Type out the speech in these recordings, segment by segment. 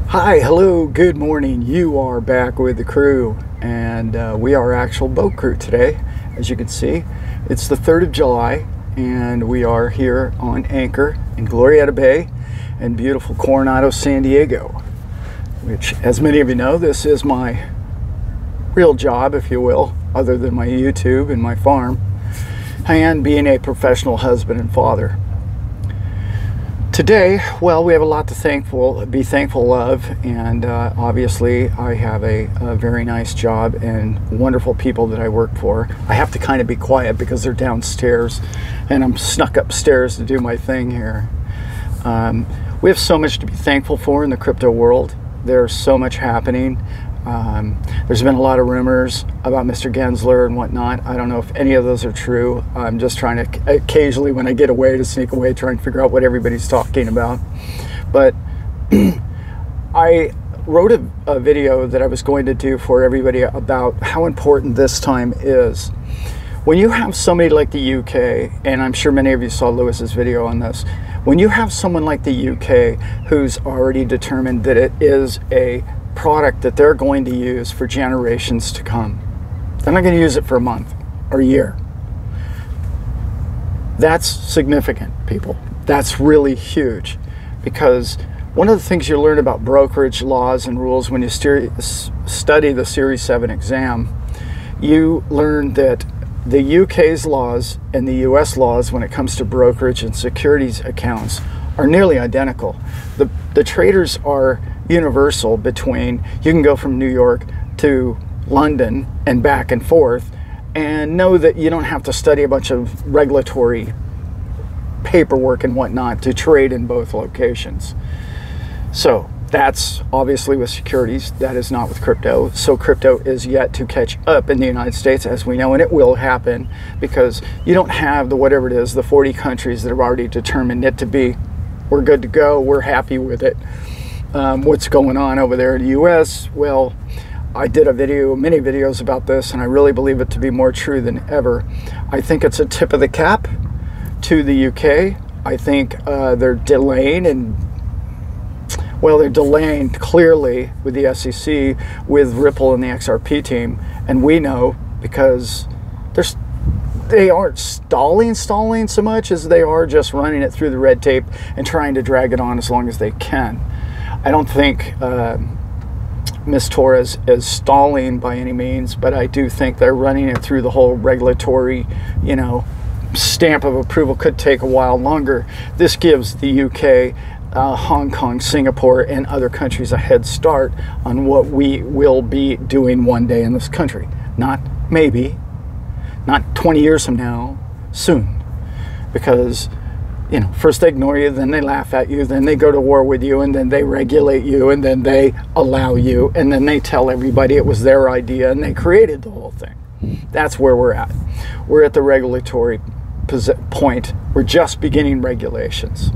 Hi, hello, good morning. You are back with the crew, and we are actual boat crew today. As you can see, it's the 3rd of July, and we are here on anchor in Glorieta Bay in beautiful Coronado, San Diego, which, as many of you know, this is my real job, if you will, other than my YouTube and my farm, and being a professional husband and father. Today, well, we have a lot to be thankful of, and obviously I have a very nice job and wonderful people that I work for. I have to kind of be quiet because they're downstairs and I'm snuck upstairs to do my thing here. We have so much to be thankful for in the crypto world. There's so much happening. There's been a lot of rumors about Mr. Gensler and whatnot. I don't know if any of those are true. I'm just trying to occasionally, when I get away, to sneak away, try and figure out what everybody's talking about. But I wrote a video that I was going to do for everybody about how important this time is. When you have somebody like the UK, and I'm sure many of you saw Lewis's video on this, when you have someone like the UK who's already determined that it is a product that they're going to use for generations to come. They're not going to use it for a month or a year. That's significant, people. That's really huge, because one of the things you learn about brokerage laws and rules when you study the Series 7 exam, you learn that the UK's laws and the US laws when it comes to brokerage and securities accounts are nearly identical. The traders are universal between, you can go from New York to London and back and forth, and know that you don't have to study a bunch of regulatory paperwork and whatnot to trade in both locations. So that's obviously with securities. That is not with crypto. So crypto is yet to catch up in the United States, as we know, and it will happen, because you don't have the whatever it is, the 40 countries that have already determined it to be, we're good to go, we're happy with it. What's going on over there in the US? Well, I did many videos about this, and I really believe it to be more true than ever. I think it's a tip of the cap to the UK. I think they're delaying they're delaying clearly with the SEC, with Ripple and the XRP team, and we know because they aren't stalling so much as they are just running it through the red tape and trying to drag it on as long as they can. I don't think Ms. Torres is stalling by any means, but I do think they're running it through the whole regulatory, stamp of approval. Could take a while longer. This gives the UK, Hong Kong, Singapore, and other countries a head start on what we will be doing one day in this country. Not maybe, not 20 years from now, soon. Because first they ignore you, then they laugh at you, then they go to war with you, and then they regulate you, and then they allow you, and then they tell everybody it was their idea and they created the whole thing. That's where we're at. We're at the regulatory point. We're just beginning regulations.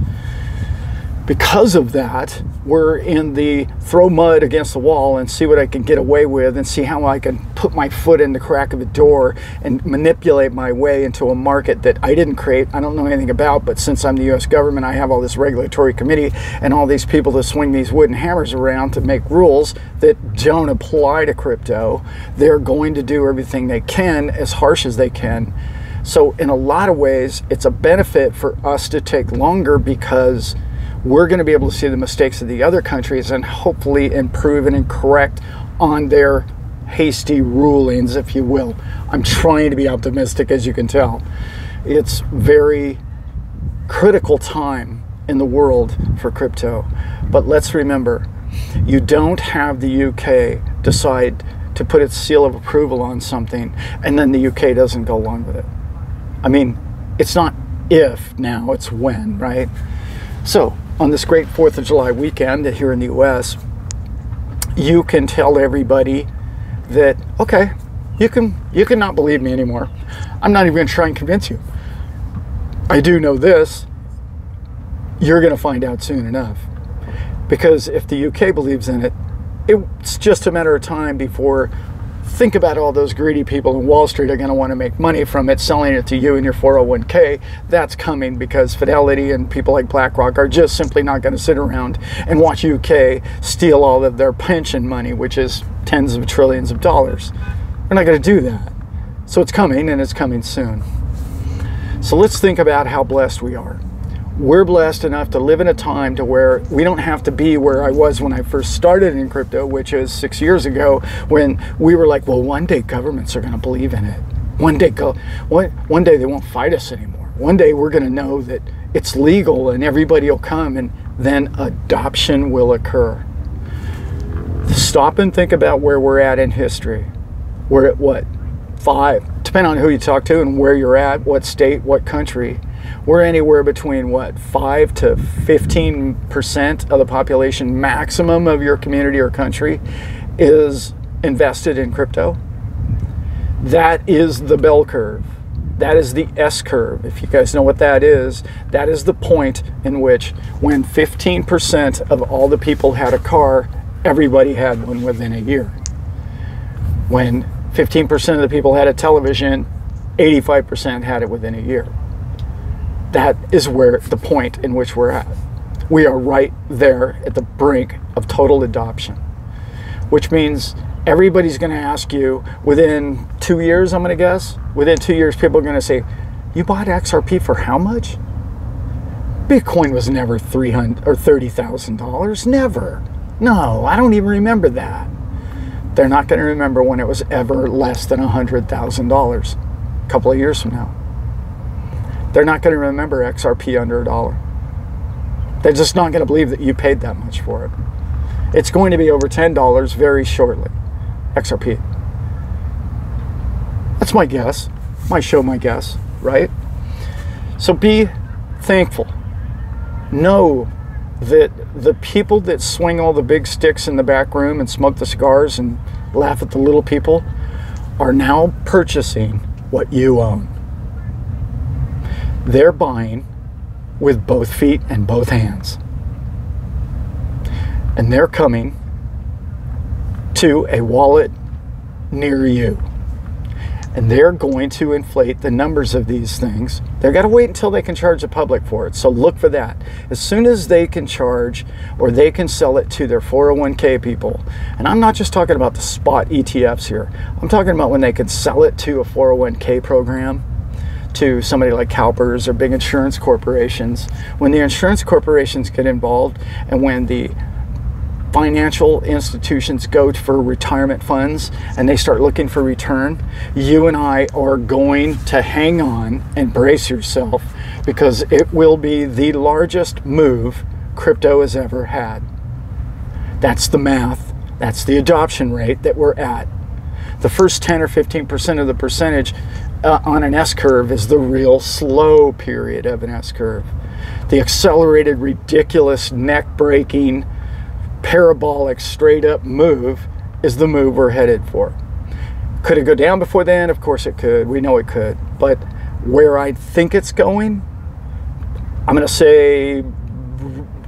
Because of that, we're in the throw mud against the wall and see what I can get away with, and see how I can put my foot in the crack of the door and manipulate my way into a market that I didn't create, I don't know anything about, but since I'm the US government, I have all this regulatory committee and all these people that swing these wooden hammers around to make rules that don't apply to crypto. They're going to do everything they can, as harsh as they can. So in a lot of ways, it's a benefit for us to take longer, because we're going to be able to see the mistakes of the other countries and hopefully improve and correct on their hasty rulings, if you will. I'm trying to be optimistic, as you can tell. It's very critical time in the world for crypto. But let's remember, you don't have the UK decide to put its seal of approval on something and then the UK doesn't go along with it. I mean, it's not if now, it's when, right? So on this great 4th of July weekend here in the US, you can tell everybody that, okay, you can not believe me anymore. I'm not even going to try and convince you. I do know this. You're going to find out soon enough. Because if the UK believes in it, it's just a matter of time before think about all those greedy people in Wall Street are going to want to make money from it, selling it to you in your 401k. That's coming because Fidelity and people like BlackRock are just simply not going to sit around and watch UK steal all of their pension money, which is tens of trillions of dollars. They're not going to do that. So it's coming, and it's coming soon. So let's think about how blessed we are. We're blessed enough to live in a time to where we don't have to be where I was when I first started in crypto, which is 6 years ago, when we were like, well, one day governments are going to believe in it. One day they won't fight us anymore. One day we're going to know that it's legal and everybody will come, and then adoption will occur. Stop and think about where we're at in history. We're at what? 5, depending on who you talk to and where you're at, what state, what country. We're anywhere between what, 5 to 15% of the population maximum of your community or country is invested in crypto. That is the bell curve. That is the S curve. If you guys know what that is the point in which when 15% of all the people had a car, everybody had one within a year. When 15% of the people had a television, 85% had it within a year. That is where the point in which we're at. We are right there at the brink of total adoption, which means everybody's going to ask you within 2 years, I'm going to guess, within 2 years, people are going to say, you bought XRP for how much? Bitcoin was never $300 or $30,000. Never. No, I don't even remember that. They're not going to remember when it was ever less than $100,000 a couple of years from now. They're not going to remember XRP under $1. They're just not going to believe that you paid that much for it. It's going to be over $10 very shortly. XRP. That's my guess. My show, my guess, right? So be thankful. Know that the people that swing all the big sticks in the back room and smoke the cigars and laugh at the little people are now purchasing what you own. They're buying with both feet and both hands. And they're coming to a wallet near you. And they're going to inflate the numbers of these things. They've got to wait until they can charge the public for it. So look for that. As soon as they can charge or they can sell it to their 401k people, and I'm not just talking about the spot ETFs here. I'm talking about when they can sell it to a 401k program, to somebody like CalPERS or big insurance corporations. When the insurance corporations get involved and when the financial institutions go for retirement funds and they start looking for return, you and I are going to hang on and brace yourself, because it will be the largest move crypto has ever had. That's the math. That's the adoption rate that we're at. The first 10 or 15% of the percentage on an S curve is the real slow period of an S curve. The accelerated, ridiculous, neck-breaking, parabolic, straight-up move is the move we're headed for. Could it go down before then? Of course it could. We know it could. But where I think it's going, I'm going to say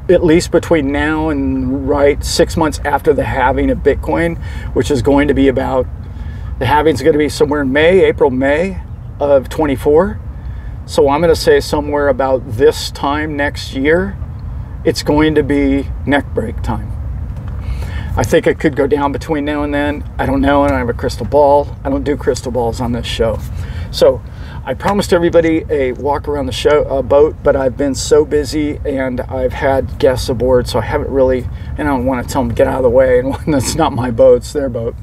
at least between now and 6 months after the halving of Bitcoin, which is going to be about, the halving is going to be somewhere in April, May of 24. So I'm going to say somewhere about this time next year, it's going to be neck break time. I think it could go down between now and then. I don't know, and I don't have a crystal ball. I don't do crystal balls on this show. So I promised everybody a walk around the boat, but I've been so busy and I've had guests aboard, so I haven't really, and I don't want to tell them get out of the way, and that's not my boat, it's their boat.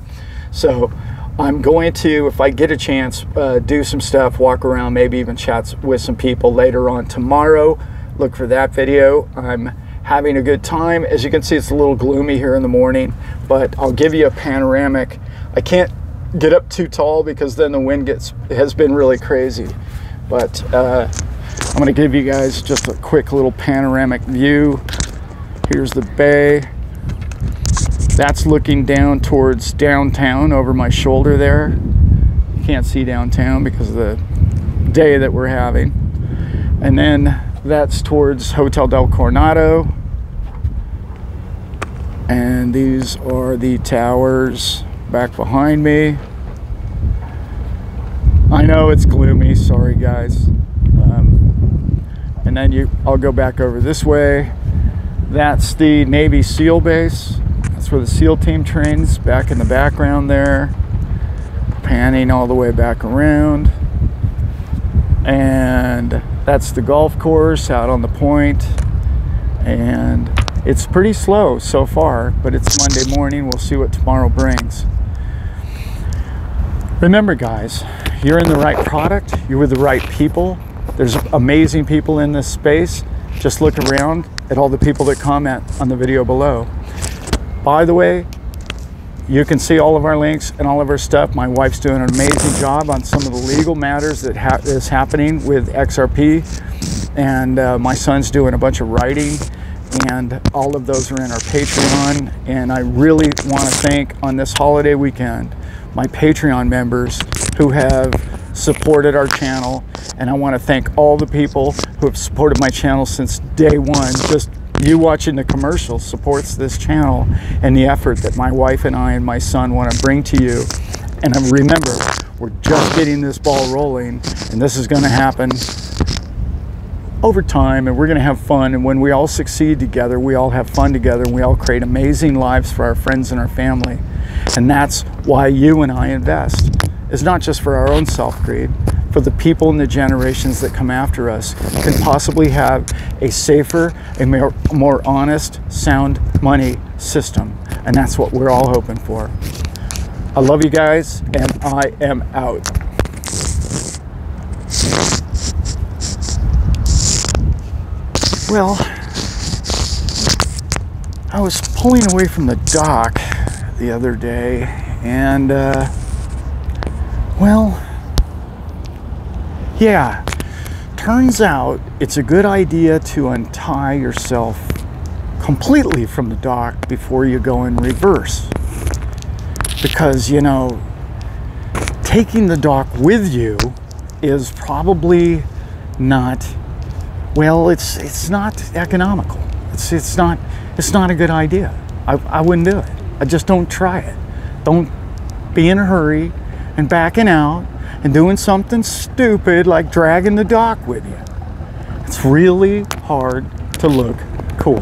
So I'm going to, if I get a chance, do some stuff, walk around, maybe even chats with some people later on tomorrow. Look for that video. I'm having a good time. As you can see, it's a little gloomy here in the morning, but I'll give you a panoramic. I can't get up too tall because then the wind has been really crazy. But I'm going to give you guys just a quick little panoramic view. Here's the bay. That's looking down towards downtown over my shoulder there. You can't see downtown because of the day that we're having. And then that's towards Hotel Del Coronado. And these are the towers back behind me. I know it's gloomy, sorry guys. And then I'll go back over this way. That's the Navy SEAL base. That's where the SEAL team trains, back in the background there. Panning all the way back around. And that's the golf course out on the point. And it's pretty slow so far, but it's Monday morning. We'll see what tomorrow brings. Remember guys, you're in the right product, you're with the right people. There's amazing people in this space. Just look around at all the people that comment on the video below. By the way, you can see all of our links and all of our stuff. My wife's doing an amazing job on some of the legal matters that is happening with XRP. And my son's doing a bunch of writing, and all of those are in our Patreon. And I really want to thank, on this holiday weekend, my Patreon members who have supported our channel. And I want to thank all the people who have supported my channel since day one. Just you watching the commercials supports this channel and the effort that my wife and I and my son want to bring to you. And remember, we're just getting this ball rolling, and this is going to happen over time, and we're going to have fun. And when we all succeed together, we all have fun together, and we all create amazing lives for our friends and our family. And that's why you and I invest. It's not just for our own self-greed, for the people and the generations that come after us can possibly have a safer, a more honest, sound money system. And that's what we're all hoping for. I love you guys, and I am out. Well, I was pulling away from the dock the other day, and well, yeah, turns out it's a good idea to untie yourself completely from the dock before you go in reverse. Because, you know, taking the dock with you is probably not, well, it's not economical. It's not a good idea. I wouldn't do it. I just don't try it. Don't be in a hurry and backing out and doing something stupid like dragging the dock with you. It's really hard to look cool.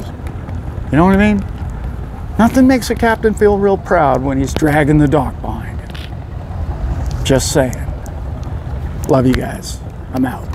You know what I mean? Nothing makes a captain feel real proud when he's dragging the dock behind him. Just saying. Love you guys. I'm out.